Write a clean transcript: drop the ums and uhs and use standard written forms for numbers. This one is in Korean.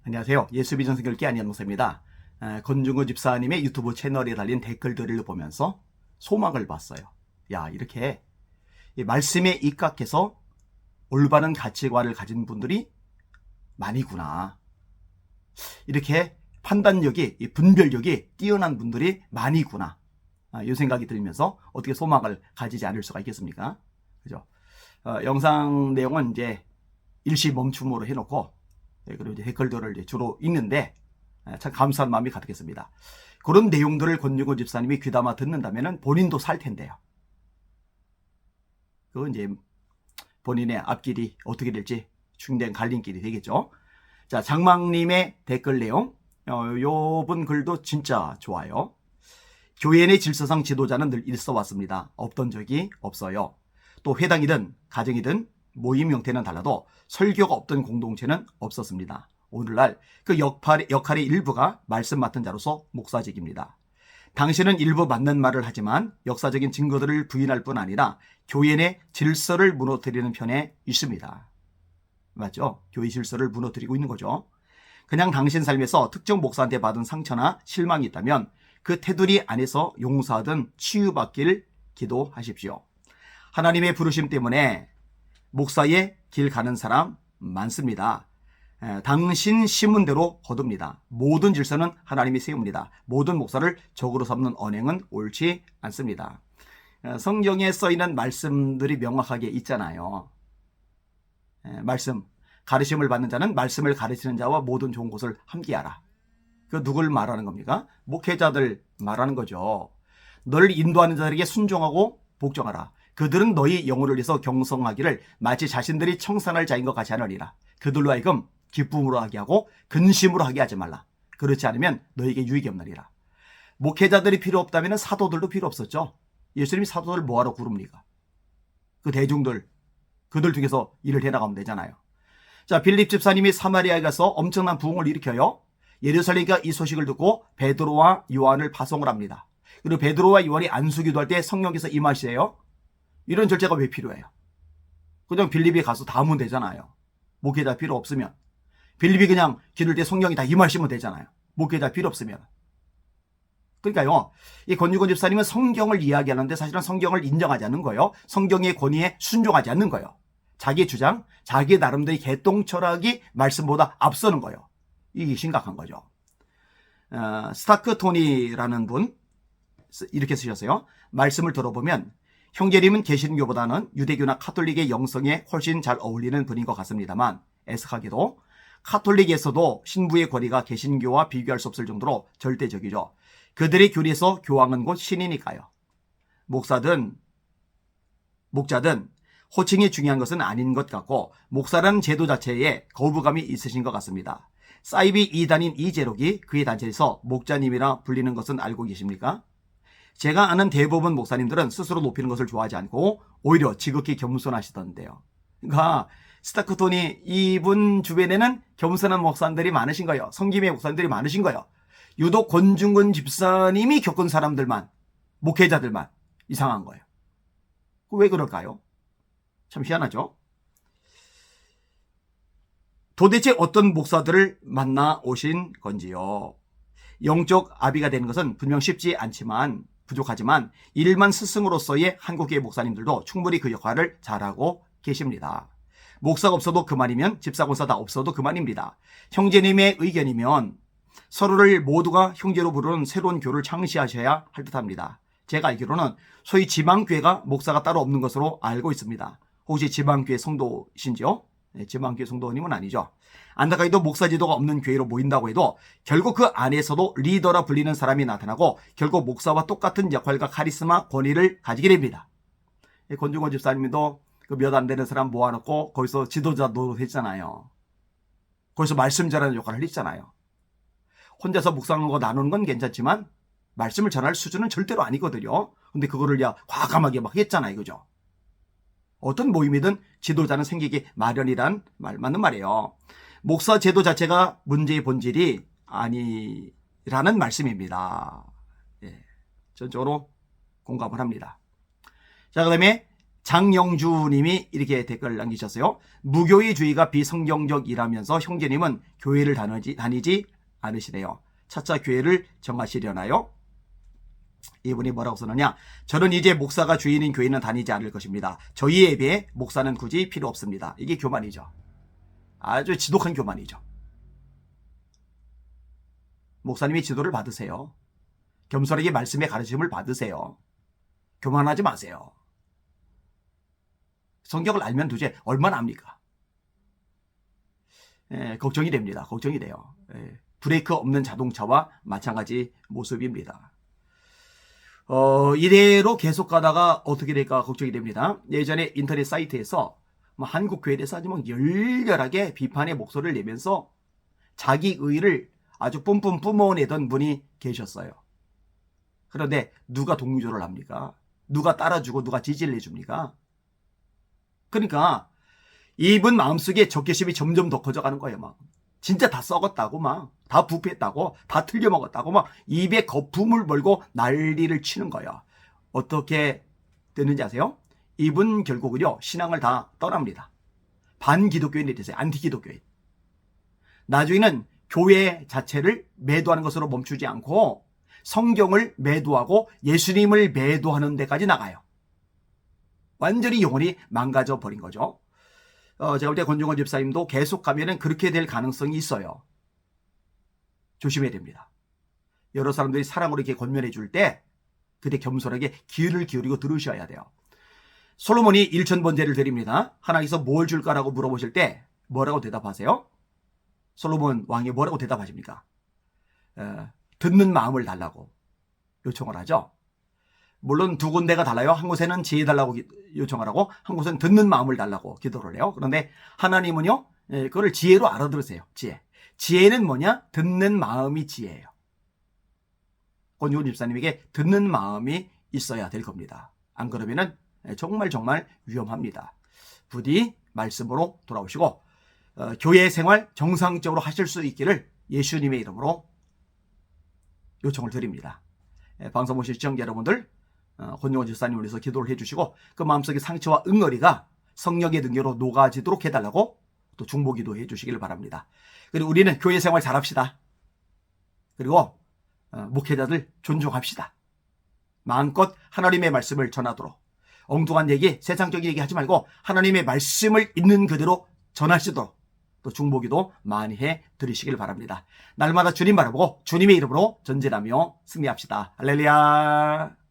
안녕하세요. 예수비전 선교회 안녕사입니다. 권중호 집사님의 유튜브 채널에 달린 댓글들을 보면서 소망을 봤어요. 야, 이렇게 말씀에 입각해서 올바른 가치관을 가진 분들이 많이구나. 이렇게 판단력이, 분별력이 뛰어난 분들이 많이구나. 이 생각이 들면서 어떻게 소망을 가지지 않을 수가 있겠습니까? 그죠? 영상 내용은 이제 일시 멈춤으로 해놓고, 그리고 이제 댓글들을 이제 주로 읽는데 참 감사한 마음이 가득했습니다. 그런 내용들을 권중호 집사님이 귀담아 듣는다면 본인도 살 텐데요. 그건 이제 본인의 앞길이 어떻게 될지 중대한 갈림길이 되겠죠. 자, 장망님의 댓글 내용, 요번 글도 진짜 좋아요. 교회 내 질서상 지도자는 늘 있어 왔습니다. 없던 적이 없어요. 또 회당이든 가정이든 모임 형태는 달라도 설교가 없던 공동체는 없었습니다. 오늘날 그 역할의 일부가 말씀 맡은 자로서 목사직입니다. 당신은 일부 맞는 말을 하지만 역사적인 증거들을 부인할 뿐 아니라 교회 내 질서를 무너뜨리는 편에 있습니다. 맞죠? 교회 질서를 무너뜨리고 있는 거죠. 그냥 당신 삶에서 특정 목사한테 받은 상처나 실망이 있다면 그 테두리 안에서 용서하든 치유받길 기도하십시오. 하나님의 부르심 때문에 목사의 길 가는 사람 많습니다. 당신 심은 대로 거둡니다. 모든 질서는 하나님이 세웁니다. 모든 목사를 적으로 삼는 언행은 옳지 않습니다. 성경에 써있는 말씀들이 명확하게 있잖아요. 말씀, 가르침을 받는 자는 말씀을 가르치는 자와 모든 좋은 것을 함께하라. 그 누굴 말하는 겁니까? 목회자들 말하는 거죠. 너를 인도하는 자들에게 순종하고 복종하라. 그들은 너희 영혼을 위해서 경성하기를 마치 자신들이 청산할 자인 것 같이 하느니라. 그들로 하여금 기쁨으로 하게 하고 근심으로 하게 하지 말라. 그렇지 않으면 너에게 유익이 없느니라. 목회자들이 필요 없다면 사도들도 필요 없었죠. 예수님이 사도들 뭐하러 부릅니까? 그 대중들, 그들 중에서 일을 해나가면 되잖아요. 자, 빌립 집사님이 사마리아에 가서 엄청난 부흥을 일으켜요. 예루살렘과 이 소식을 듣고 베드로와 요한을 파송을 합니다. 그리고 베드로와 요한이 안수기도 할 때 성령께서 임하시세요. 이런 절차가 왜 필요해요? 그냥 빌립이 가서 다 하면 되잖아요. 목회자 필요 없으면. 빌립이 그냥 기도할 때 성령이 다 임하시면 되잖아요. 목회자 필요 없으면. 그러니까요, 이 권유건 집사님은 성경을 이야기하는데 사실은 성경을 인정하지 않는 거예요. 성경의 권위에 순종하지 않는 거예요. 자기 주장, 자기 나름대로의 개똥 철학이 말씀보다 앞서는 거예요. 이게 심각한 거죠. 스타크 토니라는 분 이렇게 쓰셨어요. 말씀을 들어보면 형제님은 개신교보다는 유대교나 카톨릭의 영성에 훨씬 잘 어울리는 분인 것 같습니다만 애석하게도 카톨릭에서도 신부의 권위가 개신교와 비교할 수 없을 정도로 절대적이죠. 그들의 교리에서 교황은 곧 신이니까요. 목자든 호칭이 중요한 것은 아닌 것 같고 목사라는 제도 자체에 거부감이 있으신 것 같습니다. 사이비 이단인 이재록이 그의 단체에서 목자님이라 불리는 것은 알고 계십니까? 제가 아는 대부분 목사님들은 스스로 높이는 것을 좋아하지 않고 오히려 지극히 겸손하시던데요. 그러니까 스타크톤이 이분 주변에는 겸손한 목사님들이 많으신 거예요. 성김의 목사님들이 많으신 거예요. 유독 권중근 집사님이 겪은 사람들만, 목회자들만 이상한 거예요. 왜 그럴까요? 참 희한하죠? 도대체 어떤 목사들을 만나 오신 건지요? 영적 아비가 되는 것은 분명 쉽지 않지만 부족하지만 일만 스승으로서의 한국교회 목사님들도 충분히 그 역할을 잘하고 계십니다. 목사가 없어도 그만이면 집사권사 다 없어도 그만입니다. 형제님의 의견이면 서로를 모두가 형제로 부르는 새로운 교를 창시하셔야 할 듯합니다. 제가 알기로는 소위 지방교회가 목사가 따로 없는 것으로 알고 있습니다. 혹시 지방교회 성도신지요? 네, 지방교회 성도님은 아니죠. 안타깝게도 목사 지도가 없는 교회로 모인다고 해도 결국 그 안에서도 리더라 불리는 사람이 나타나고 결국 목사와 똑같은 역할과 카리스마, 권위를 가지게 됩니다. 권중원 집사님도 그 몇 안 되는 사람 모아놓고 거기서 지도자 노릇했잖아요. 거기서 말씀 전하는 역할을 했잖아요. 혼자서 묵상하고 나누는 건 괜찮지만 말씀을 전할 수준은 절대로 아니거든요. 근데 그거를 과감하게 막 했잖아요. 그죠? 어떤 모임이든 지도자는 생기기 마련이란 말 맞는 말이에요. 목사 제도 자체가 문제의 본질이 아니라는 말씀입니다. 예, 전적으로 공감을 합니다. 자, 그 다음에 장영주님이 이렇게 댓글 남기셨어요. 무교의주의가 비성경적이라면서 형제님은 교회를 다니지 않으시네요. 차차 교회를 정하시려나요? 이분이 뭐라고 쓰느냐. 저는 이제 목사가 주인인 교회는 다니지 않을 것입니다. 저희에 비해 목사는 굳이 필요 없습니다. 이게 교만이죠. 아주 지독한 교만이죠. 목사님이 지도를 받으세요. 겸손하게 말씀의 가르침을 받으세요. 교만하지 마세요. 성경을 알면 도대체 얼마나 압니까? 걱정이 됩니다. 걱정이 돼요. 브레이크 없는 자동차와 마찬가지 모습입니다. 이대로 계속 가다가 어떻게 될까 걱정이 됩니다. 예전에 인터넷 사이트에서 한국 교회에 대해서 아주 열렬하게 비판의 목소리를 내면서 자기 의의를 아주 뿜뿜 뿜어내던 분이 계셨어요. 그런데 누가 동조를 합니까? 누가 따라주고 누가 지지를 해줍니까? 그러니까 이분 마음속에 적개심이 점점 더 커져가는 거예요. 막 진짜 다 썩었다고, 막 다 부패했다고, 다 틀려먹었다고, 막 입에 거품을 벌고 난리를 치는 거예요. 어떻게 되는지 아세요? 이분 결국은요 신앙을 다 떠납니다. 반기독교인이 되세요. 안티기독교인. 나중에는 교회 자체를 매도하는 것으로 멈추지 않고 성경을 매도하고 예수님을 매도하는 데까지 나가요. 완전히 영혼이 망가져 버린 거죠. 제가 볼 때 권중원 집사님도 계속 가면은 그렇게 될 가능성이 있어요. 조심해야 됩니다. 여러 사람들이 사랑으로 이렇게 권면해 줄 때 그때 겸손하게 귀를 기울이고 들으셔야 돼요. 솔로몬이 1000번제를 드립니다. 하나님께서 뭘 줄까라고 물어보실 때 뭐라고 대답하세요? 솔로몬 왕이 뭐라고 대답하십니까? 듣는 마음을 달라고 요청을 하죠. 물론 두 군데가 달라요. 한 곳에는 지혜 달라고 요청을 하고 한 곳은 듣는 마음을 달라고 기도를 해요. 그런데 하나님은요 그걸 지혜로 알아들으세요. 지혜는 뭐냐? 듣는 마음이 지혜예요. 권중원 집사님에게 듣는 마음이 있어야 될 겁니다. 안 그러면은 정말 위험합니다. 부디 말씀으로 돌아오시고 교회 생활 정상적으로 하실 수 있기를 예수님의 이름으로 요청을 드립니다. 방송 보실 시청자 여러분들 권중원 집사님을 위해서 기도를 해주시고 그 마음속의 상처와 응어리가 성령의 능력으로 녹아지도록 해달라고 또 중보기도 해주시길 바랍니다. 그리고 우리는 교회 생활 잘합시다. 그리고 목회자들 존중합시다. 마음껏 하나님의 말씀을 전하도록 엉뚱한 얘기, 세상적인 얘기 하지 말고 하나님의 말씀을 있는 그대로 전하시도록 또 중보기도 많이 해 드리시길 바랍니다. 날마다 주님 바라보고 주님의 이름으로 전진하며 승리합시다. 할렐루야.